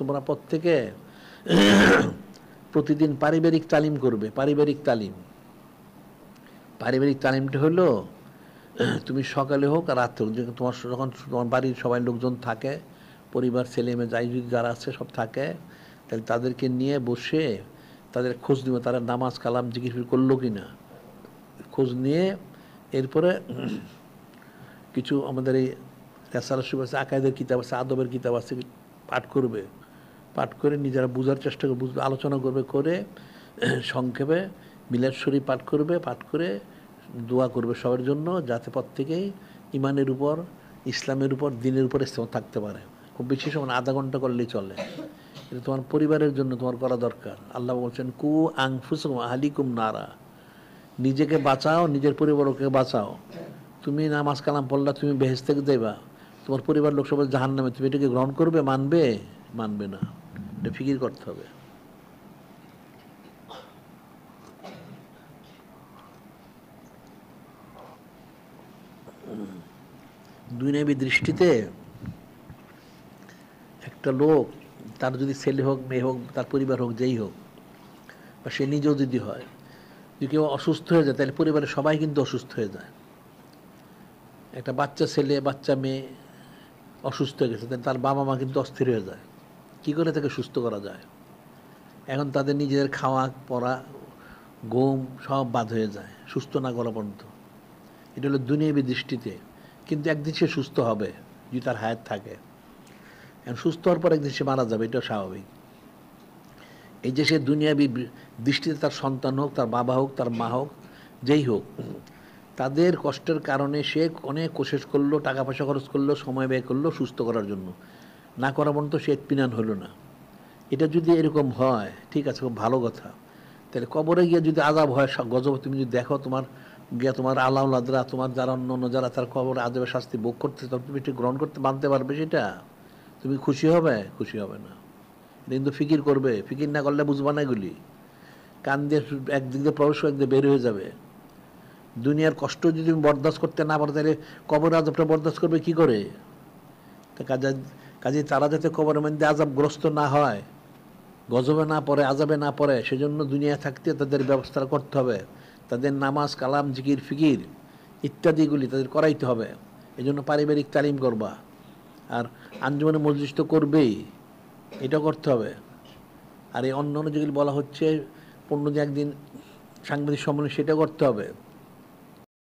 তোমরা প্রত্যেকে প্রতিদিন পারিবারিক তালিম করবে। পারিবারিক তালিমটা হলো তুমি সকালে হোক আর রাত্রে হোক, তোমার যখন তোমার বাড়ির সবাই লোকজন থাকে, পরিবার ছেলে মেয়ে যাই যদি যারা আছে সব থাকে, তাহলে তাদেরকে নিয়ে বসে তাদের খোঁজ নিব, তারা নামাজ কালাম জিকির করলো কি না খোঁজ নিয়ে, এরপরে কিছু আমাদের এই রেসালা শরীফ আছে, আকায়েদের কিতাব আছে, আদবের কিতাব আছে, পাঠ করবে। পাঠ করে নিজেরা বোঝার চেষ্টা করবে, আলোচনা করবে, করে সংক্ষেপে মিলাদ শরীফ পাঠ করবে। পাঠ করে দোয়া করবে সবার জন্য, যাতে প্রত্যেকেই ইমানের উপর, ইসলামের উপর, দিনের উপর থাকতে পারে। খুব বেশি সময় আধা ঘন্টা করলেই চলে। এটা তোমার পরিবারের জন্য তোমার করা দরকার। আল্লাহ বলছেন কু আনফুসাকুম আহলিকুম নারা, নিজেকে বাঁচাও, নিজের পরিবারকে বাঁচাও। তুমি নামাজ কালাম পড়লা, তুমি বেহেশত থেকে দেবা, তোমার পরিবার লোক সবাই জাহান্নামে, তুমি এটাকে গ্রহণ করবে? মানবে না। এটা ফিকির করতে হবে। দুনিয়াবী দৃষ্টিতে একটা লোক, তার যদি ছেলে হোক, মেয়ে হোক, তার পরিবার হোক, যেই হোক, বা সে নিজেও যদি হয়, যদি কেউ অসুস্থ হয়ে যায়, তাহলে পরিবারের সবাই কিন্তু অসুস্থ হয়ে যায়। একটা বাচ্চা ছেলে, বাচ্চা মেয়ে অসুস্থ হয়ে গেছে, তার বাবা মা কিন্তু অস্থির হয়ে যায়, কী করে তাকে সুস্থ করা যায়। এখন তাদের নিজেদের খাওয়া পড়া ঘুম সব বাদ হয়ে যায় সুস্থ না করা পর্যন্ত। এটা হলো দুনিয়াবী দৃষ্টিতে। কিন্তু একদিন সে সুস্থ হবে যদি তার হায়াত থাকে। এখন সুস্থ হওয়ার পর একদিন সে মারা যাবে, এটাও স্বাভাবিক। এই যে সে দুনিয়াবী দৃষ্টিতে তার সন্তান হোক, তার বাবা হোক, তার মা হোক, যেই হোক, তাদের কষ্টের কারণে সে অনেক কোশিশ করলো, টাকা পয়সা খরচ করলো, সময় ব্যয় করলো সুস্থ করার জন্য, না করা পর্যন্ত সে ইত্মিনান হলো না। এটা যদি এরকম হয়, ঠিক আছে, খুব ভালো কথা। তাহলে কবরে গিয়ে যদি আযাব হয়, গজব তুমি যদি দেখো, তোমার গিয়ে তোমার আল্লাহরা, তোমার যারা অন্য যারা তার কবরে আযাবের শাস্তি ভোগ করতে, তখন তুমি এটি গ্রহণ করতে মানতে পারবে? সেটা তুমি খুশি হবে? খুশি হবে না। কিন্তু ফিকির করবে, ফিকির না করলে বুঝবা না এগুলি। কান দিয়ে একদিক দিয়ে প্রবেশ করে, একদিকে বের হয়ে যাবে। দুনিয়ার কষ্ট যদি তুমি বরদাস্ত করতে না পারো, তাহলে কবর আযাবটা বরদাস্ত করবে কি করে? কাজে তারা যাতে কবরের মধ্যে আযাবগ্রস্ত না হয়, গজবে না পড়ে, আযাবে না পড়ে, সেজন্য দুনিয়া থাকতে তাদের ব্যবস্থা করতে হবে। তাদের নামাজ কালাম জিকির ফিকির ইত্যাদিগুলি তাদের করাইতে হবে। এই জন্য পারিবারিক তালিম করবা। আর আঞ্জুমানে মজলিস তো করবেই, এটা করতে হবে। আর এই অন্য যেগুলি বলা হচ্ছে 15 দিন একদিন সাংবাদিক সম্মেলন, সেটা করতে হবে।